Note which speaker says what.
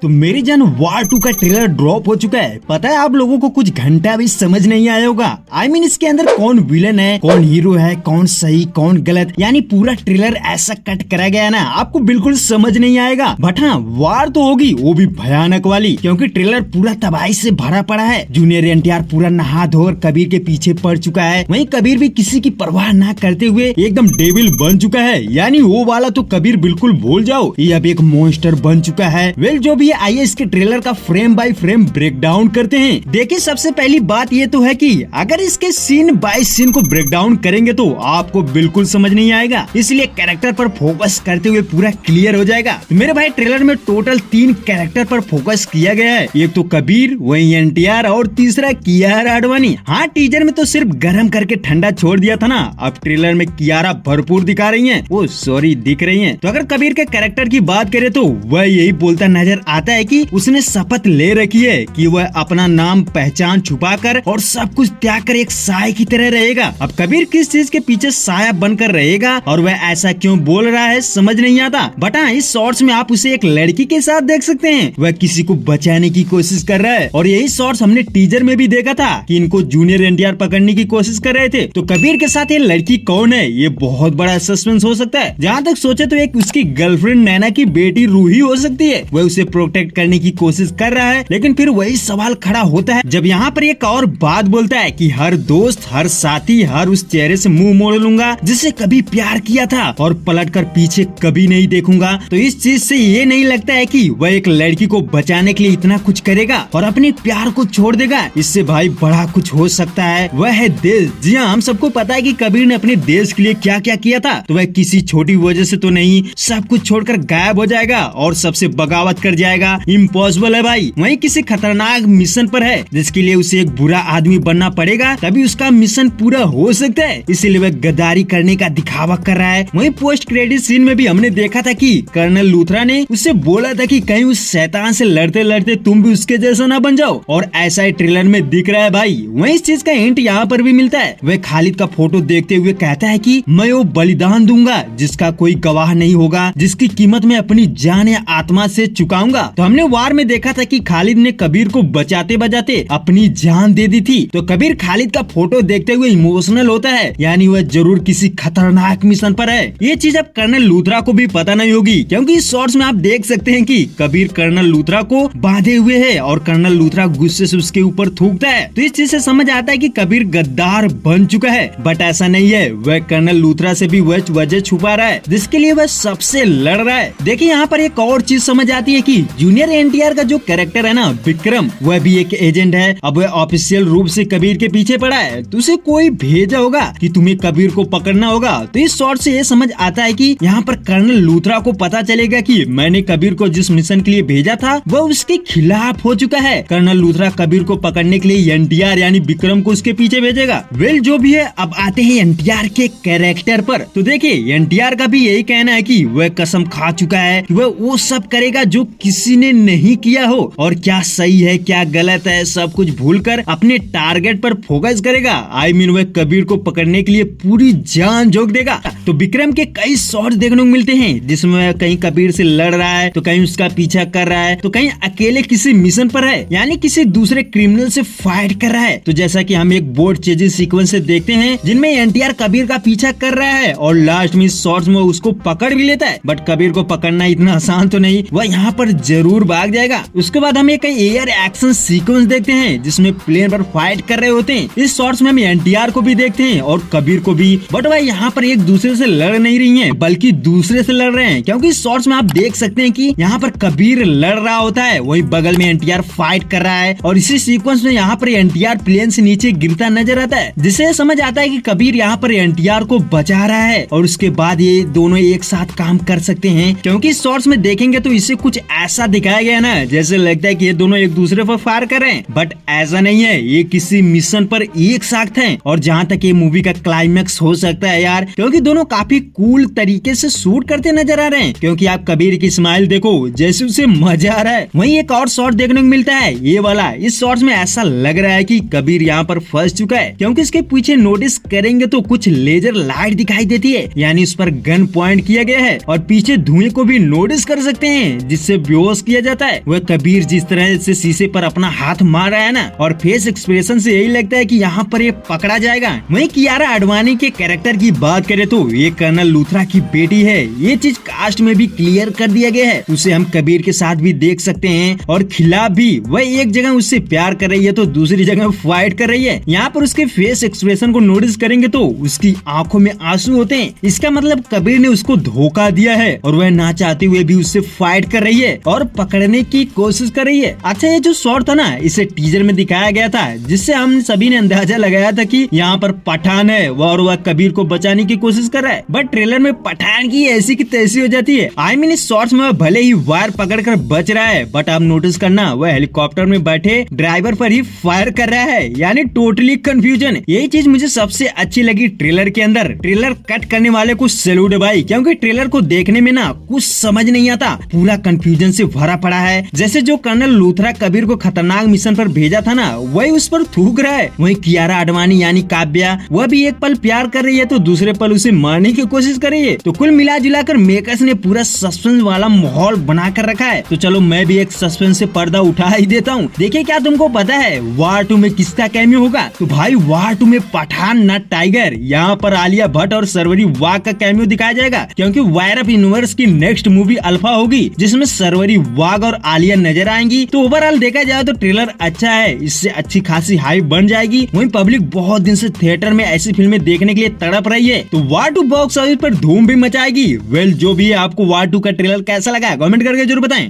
Speaker 1: तो मेरी जान वार 2 का ट्रेलर ड्रॉप हो चुका है। पता है आप लोगों को कुछ घंटा भी समझ नहीं आया होगा। I mean, इसके अंदर कौन विलन है, कौन हीरो है, कौन सही कौन गलत, यानी पूरा ट्रेलर ऐसा कट करा गया ना आपको बिल्कुल समझ नहीं आएगा। बट हाँ, वार तो होगी, वो भी भयानक वाली, क्योंकि ट्रेलर पूरा तबाही से भरा पड़ा है। जूनियर एनटीआर पूरा नहा धोकर कबीर के पीछे पड़ चुका है। वहीं कबीर भी किसी की परवाह न करते हुए एकदम डेविल बन चुका है, यानी वो वाला तो कबीर बिल्कुल भूल जाओ, ये अब एक मॉन्स्टर बन चुका है। वेल जो भी आइए इसके ट्रेलर का frame by frame break down करते हैं। देखिए सबसे पहली बात ये तो है कि अगर इसके सीन बाय सीन को ब्रेक डाउन करेंगे तो आपको बिल्कुल समझ नहीं आएगा, इसलिए कैरेक्टर पर फोकस करते हुए पूरा क्लियर हो जाएगा। तो मेरे भाई ट्रेलर में टोटल 3 कैरेक्टर पर फोकस किया गया है, एक तो कबीर, वही एनटीआर और तीसरा कियारा आडवाणी। हाँ, टीजर में तो सिर्फ गर्म करके ठंडा छोड़ दिया था ना, अब ट्रेलर में कियारा भरपूर दिखा रही है, वो सॉरी दिख रही है। तो अगर कबीर के कैरेक्टर की बात करें तो वह यही बोलता नजर आता है कि उसने शपथ ले रखी है कि वह अपना नाम पहचान छुपाकर और सब कुछ त्याग कर एक साय की तरह रहेगा। अब कबीर किस चीज के पीछे साया बनकर रहेगा और वह ऐसा क्यों बोल रहा है समझ नहीं आता। बट हाँ, इस शॉर्ट्स में आप उसे एक लड़की के साथ देख सकते हैं, वह किसी को बचाने की कोशिश कर रहा है। और यही शॉर्ट्स हमने टीजर में भी देखा था कि इनको जूनियर एनटीआर पकड़ने की कोशिश कर रहे थे। तो कबीर के साथ ये लड़की कौन है, ये बहुत बड़ा सस्पेंस हो सकता है। जहाँ तक सोचे तो एक उसकी गर्लफ्रेंड नैना की बेटी रूही हो सकती है, वह उसे प्रोटेक्ट करने की कोशिश कर रहा है। लेकिन फिर वही सवाल खड़ा होता है जब यहाँ पर एक और बात बोलता है कि हर दोस्त, हर साथी, हर उस चेहरे से मुंह मोड़ लूंगा जिससे कभी प्यार किया था और पलटकर पीछे कभी नहीं देखूंगा। तो इस चीज से ये नहीं लगता है कि वह एक लड़की को बचाने के लिए इतना कुछ करेगा और अपने प्यार को छोड़ देगा। इससे भाई बड़ा कुछ हो सकता है, वह है देश। जी हाँ, हम सबको पता है कि कबीर ने अपने देश के लिए क्या क्या किया था, तो वह किसी छोटी वजह से तो नहीं सब कुछ छोड़कर गायब हो जाएगा और सबसे बगावत कर जाएगा। इम्पॉसिबल है भाई। वहीं किसी खतरनाक मिशन पर है जिसके लिए उसे एक बुरा आदमी बनना पड़ेगा, तभी उसका मिशन पूरा हो सकता है, इसीलिए वह गद्दारी करने का दिखावा कर रहा है। वहीं पोस्ट क्रेडिट सीन में भी हमने देखा था कि कर्नल लूथरा ने उससे बोला था कि कहीं उस शैतान से लड़ते लड़ते तुम भी उसके जैसा ना बन जाओ, और ऐसा ही ट्रेलर में दिख रहा है भाई। वहीं इस चीज का हिंट यहाँ पर भी मिलता है। वह खालिद का फोटो देखते हुए कहता है कि मैं वो बलिदान दूंगा जिसका कोई गवाह नहीं होगा, जिसकी कीमत मैं अपनी जान या आत्मा से चुकाऊंगा। तो हमने वार में देखा था कि खालिद ने कबीर को बचाते बचाते अपनी जान दे दी थी। तो कबीर खालिद का फोटो देखते हुए इमोशनल होता है, यानी वह जरूर किसी खतरनाक मिशन पर है। ये चीज अब कर्नल लूथरा को भी पता नहीं होगी, क्योंकि इस शॉर्ट्स में आप देख सकते हैं कि कबीर कर्नल लूथरा को बांधे हुए है और कर्नल लूथरा गुस्से से उसके ऊपर थूकता है। तो इस चीज से समझ आता है कि कबीर गद्दार बन चुका है। बट ऐसा नहीं है, वह कर्नल लूथरा से भी वजह छुपा रहा है जिसके लिए वह सबसे लड़ रहा है। देखिए यहाँ पर एक और चीज समझ आती है कि जूनियर एनटीआर का जो कैरेक्टर है ना विक्रम, वह भी एक एजेंट है। अब वह ऑफिशियल रूप से कबीर के पीछे पड़ा है, तो उसे कोई भेजा होगा कि तुम्हें कबीर को पकड़ना होगा। तो इस शॉर्ट से ये समझ आता है कि यहाँ पर कर्नल लूथरा को पता चलेगा कि मैंने कबीर को जिस मिशन के लिए भेजा था वह उसके खिलाफ हो चुका है। कर्नल लूथरा कबीर को पकड़ने के लिए एनटीआर यानी विक्रम को उसके पीछे भेजेगा। वेल जो भी है, अब आते हैं एनटीआर के कैरेक्टर पर। तो देखिए एनटीआर का भी यही कहना है कि वह कसम खा चुका है कि वह वो सब करेगा जो किसी ने नहीं किया हो, और क्या सही है क्या गलत है सब कुछ भूलकर अपने टारगेट पर फोकस करेगा। आई मीन वह कबीर को पकड़ने के लिए पूरी जान झोंक देगा। तो विक्रम के कई शॉट्स देखने को मिलते हैं जिसमें वह कहीं कबीर से लड़ रहा है, तो कहीं उसका पीछा कर रहा है, तो कहीं अकेले किसी मिशन पर है, यानी किसी दूसरे क्रिमिनल से फाइट कर रहा है। तो जैसा कि हम एक बोर्ड चेजिंग सीक्वेंस से देखते हैं जिनमें एनटीआर कबीर का पीछा कर रहा है और लास्ट में शॉर्ट्स में उसको पकड़ भी लेता है। बट कबीर को पकड़ना इतना आसान तो नहीं, वह यहाँ पर जरूर भाग जाएगा। उसके बाद हम एक एयर एक्शन सीक्वेंस देखते हैं जिसमें प्लेन पर फाइट कर रहे होते हैं। इस शॉर्ट्स में हम एनटीआर को भी देखते हैं और कबीर को भी, बट वह यहाँ पर एक दूसरे से लड़ नहीं रही है बल्कि दूसरे से लड़ रहे हैं, क्योंकि इस शॉर्ट्स में आप देख सकते हैं कि यहाँ पर कबीर लड़ रहा होता है, वही बगल में एनटीआर फाइट कर रहा है, और इसी सीक्वेंस में यहाँ पर एनटीआर प्लेन से नीचे गिरता नजर आता है, जिससे समझ आता है कि कबीर यहाँ पर एनटीआर को बचा रहा है और उसके बाद ये दोनों एक साथ काम कर सकते हैं। क्योंकि इस शॉर्ट्स में देखेंगे तो इसे कुछ ऐसा दिखाया गया ना जैसे लगता है कि ये दोनों एक दूसरे पर फायर कर रहे हैं, बट ऐसा नहीं है, ये किसी मिशन पर एक साथ हैं। और जहाँ तक ये मूवी का क्लाइमेक्स हो सकता है यार, क्योंकि दोनों काफी कूल तरीके से शूट करते नजर आ रहे हैं। क्योंकि आप कबीर की स्माइल देखो जैसे उसे मजा आ रहा है। वहीं एक और शॉट देखने को मिलता है ये वाला। इस शॉट्स में ऐसा लग रहा है कि कबीर यहाँ पर फंस चुका है, क्योंकि इसके पीछे नोटिस करेंगे तो कुछ लेजर लाइट दिखाई देती है, यानी उस पर गन पॉइंट किया गया है, और पीछे धुएं को भी नोटिस कर सकते हैं जिससे बेहोश बेहोश किया जाता है। वह कबीर जिस तरह से शीशे पर अपना हाथ मार रहा है ना, और फेस एक्सप्रेशन से यही लगता है कि यहाँ पर ये पकड़ा जाएगा। वहीं कियारा आडवाणी के कैरेक्टर की बात करें तो ये कर्नल लूथरा की बेटी है। ये चीज कास्ट में भी क्लियर कर दिया गया है। उसे हम कबीर के साथ भी देख सकते हैं और खिलाफ भी। वह एक जगह उससे प्यार कर रही है तो दूसरी जगह फाइट कर रही है। यहाँ पर उसके फेस एक्सप्रेशन को नोटिस करेंगे तो उसकी आंखों में आंसू होते हैं। इसका मतलब कबीर ने उसको धोखा दिया है और वह ना चाहते हुए भी उससे फाइट कर रही है और पकड़ने की कोशिश कर रही है। अच्छा, ये जो शॉट था ना, इसे टीजर में दिखाया गया था, जिससे हम सभी ने अंदाजा लगाया था कि यहाँ पर पठान है और वह कबीर को बचाने की कोशिश कर रहा है। बट ट्रेलर में पठान की ऐसी की तैसी हो जाती है। I mean, इस शॉट्स में भले ही वायर पकड़कर बच रहा है, बट आप नोटिस करना वह हेलीकॉप्टर में बैठे ड्राइवर पर ही फायर कर रहा है। यानी टोटली कंफ्यूजन। यही चीज मुझे सबसे अच्छी लगी ट्रेलर के अंदर। ट्रेलर कट करने वाले को सैल्यूट भाई, क्योंकि ट्रेलर को देखने में ना कुछ समझ नहीं आता, पूरा कंफ्यूजन से भरा पड़ा है। जैसे जो कर्नल लूथरा कबीर को खतरनाक मिशन पर भेजा था ना, वही उस पर थूक रहा है। वही कियारा आडवाणी यानी काव्या, वह भी एक पल प्यार कर रही है तो दूसरे पल उसे मारने की कोशिश कर रही है। तो कुल मिला जुलाकर मेकर्स ने पूरा सस्पेंस वाला माहौल बना कर रखा है। तो चलो मैं भी एक सस्पेंस से पर्दा उठा ही देता हूँ। देखिए, क्या तुमको पता है वार 2 में किसका कैमियो होगा? तो भाई वार 2 में पठान ना टाइगर, यहाँ पर आलिया भट्ट और सरवरी वाघ का कैमियो दिखाया जाएगा, क्योंकि वायर ऑफ यूनिवर्स की नेक्स्ट मूवी अल्फा होगी, जिसमें सरवरी वाघ और आलिया नजर आएंगी। तो ओवरऑल देखा जाए तो ट्रेलर अच्छा है, इससे अच्छी खासी हाइप बन जाएगी। वहीं पब्लिक बहुत दिन से थिएटर में ऐसी फिल्में देखने के लिए तड़प रही है, तो वार 2 बॉक्स ऑफिस पर धूम भी मचाएगी। वेल, जो भी है, आपको वार 2 का ट्रेलर कैसा लगा कमेंट करके जरूर बताएं।